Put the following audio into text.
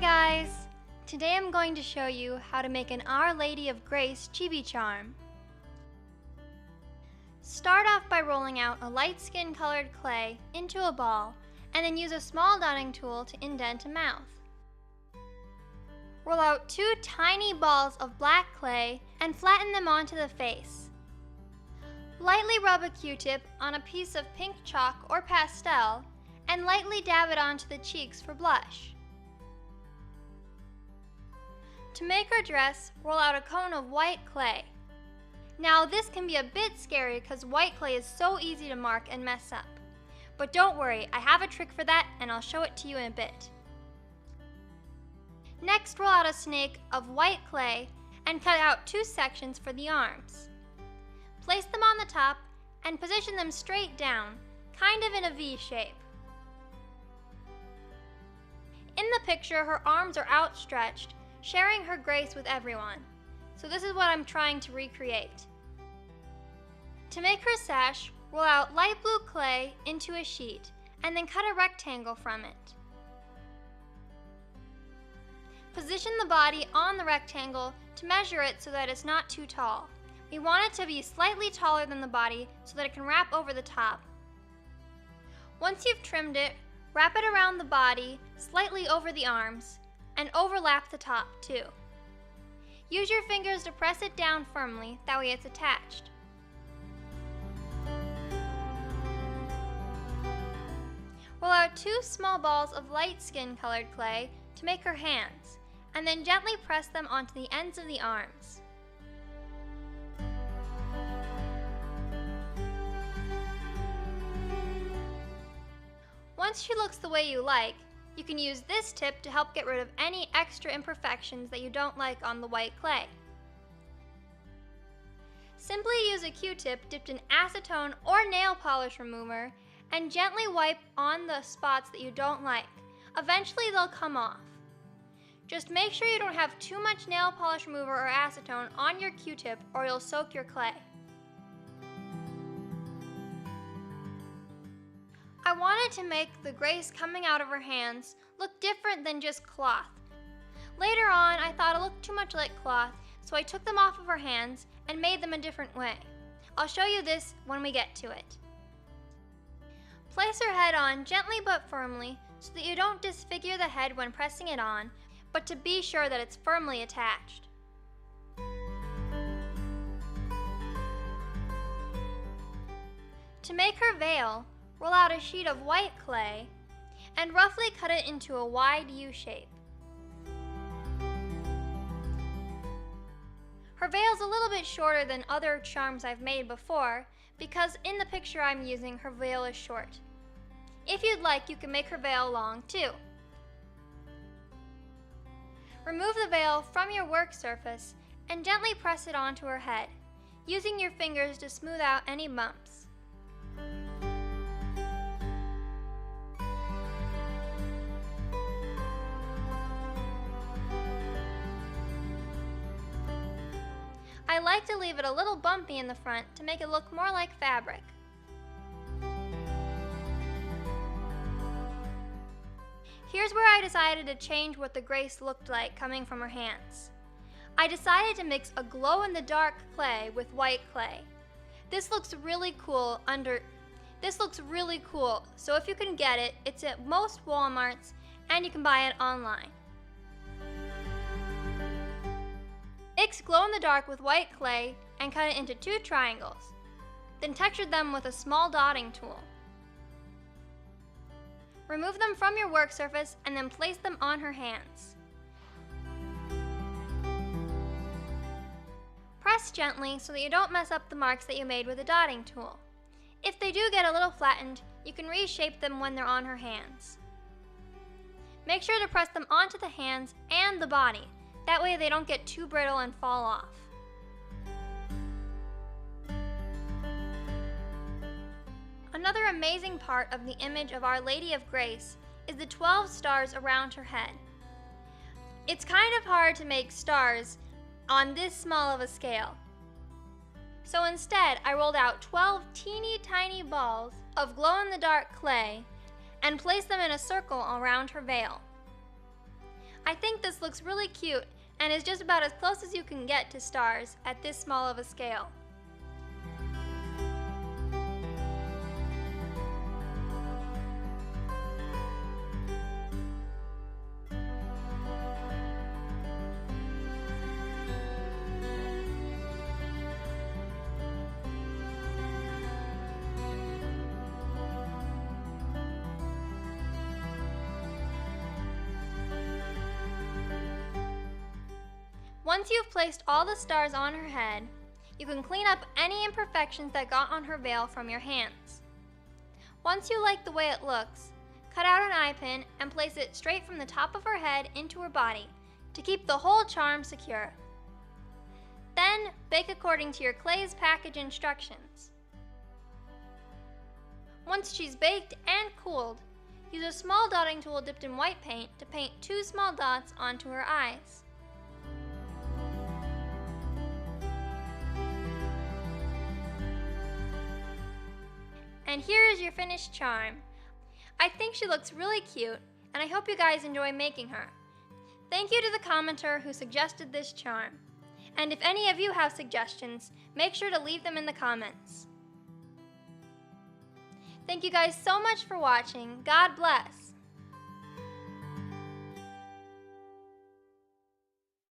guys! Today I'm going to show you how to make an Our Lady of Grace Chibi charm. Start off by rolling out a light skin colored clay into a ball and then use a small dotting tool to indent a mouth. Roll out 2 tiny balls of black clay and flatten them onto the face. Lightly rub a Q-tip on a piece of pink chalk or pastel and lightly dab it onto the cheeks for blush. To make her dress, roll out a cone of white clay. Now this can be a bit scary because white clay is so easy to mark and mess up. But don't worry, I have a trick for that and I'll show it to you in a bit. Next, roll out a snake of white clay and cut out 2 sections for the arms. Place them on the top and position them straight down, kind of in a V shape. In the picture, her arms are outstretched, sharing her grace with everyone. So this is what I'm trying to recreate. To make her sash, roll out light blue clay into a sheet and then cut a rectangle from it. Position the body on the rectangle to measure it so that it's not too tall. We want it to be slightly taller than the body so that it can wrap over the top. Once you've trimmed it, wrap it around the body, slightly over the arms, and overlap the top too. Use your fingers to press it down firmly, that way it's attached. Roll out 2 small balls of light skin colored clay to make her hands, and then gently press them onto the ends of the arms. Once she looks the way you like, you can use this tip to help get rid of any extra imperfections that you don't like on the white clay. Simply use a Q-tip dipped in acetone or nail polish remover and gently wipe on the spots that you don't like. Eventually they'll come off. Just make sure you don't have too much nail polish remover or acetone on your Q-tip or you'll soak your clay. I wanted to make the grace coming out of her hands look different than just cloth. Later on, I thought it looked too much like cloth, so I took them off of her hands and made them a different way. I'll show you this when we get to it. Place her head on gently but firmly so that you don't disfigure the head when pressing it on, but to be sure that it's firmly attached. To make her veil, roll out a sheet of white clay and roughly cut it into a wide U shape. Her veil is a little bit shorter than other charms I've made before because in the picture I'm using, her veil is short. If you'd like, you can make her veil long too. Remove the veil from your work surface and gently press it onto her head, using your fingers to smooth out any bumps. I like to leave it a little bumpy in the front to make it look more like fabric. Here's where I decided to change what the grace looked like coming from her hands. I decided to mix a glow-in-the-dark clay with white clay. This looks really cool, so if you can get it, it's at most Walmarts and you can buy it online. Mix glow-in-the-dark with white clay and cut it into 2 triangles. Then texture them with a small dotting tool. Remove them from your work surface and then place them on her hands. Press gently so that you don't mess up the marks that you made with a dotting tool. If they do get a little flattened, you can reshape them when they're on her hands. Make sure to press them onto the hands and the body. That way they don't get too brittle and fall off. Another amazing part of the image of Our Lady of Grace is the 12 stars around her head. It's kind of hard to make stars on this small of a scale. So instead, I rolled out 12 teeny tiny balls of glow-in-the-dark clay and placed them in a circle around her veil. I think this looks really cute and is just about as close as you can get to stars at this small of a scale. Once you've placed all the stars on her head, you can clean up any imperfections that got on her veil from your hands. Once you like the way it looks, cut out an eye pin and place it straight from the top of her head into her body to keep the whole charm secure. Then, bake according to your clay's package instructions. Once she's baked and cooled, use a small dotting tool dipped in white paint to paint 2 small dots onto her eyes. And here is your finished charm. I think she looks really cute, and I hope you guys enjoy making her. Thank you to the commenter who suggested this charm. And if any of you have suggestions, make sure to leave them in the comments. Thank you guys so much for watching. God bless.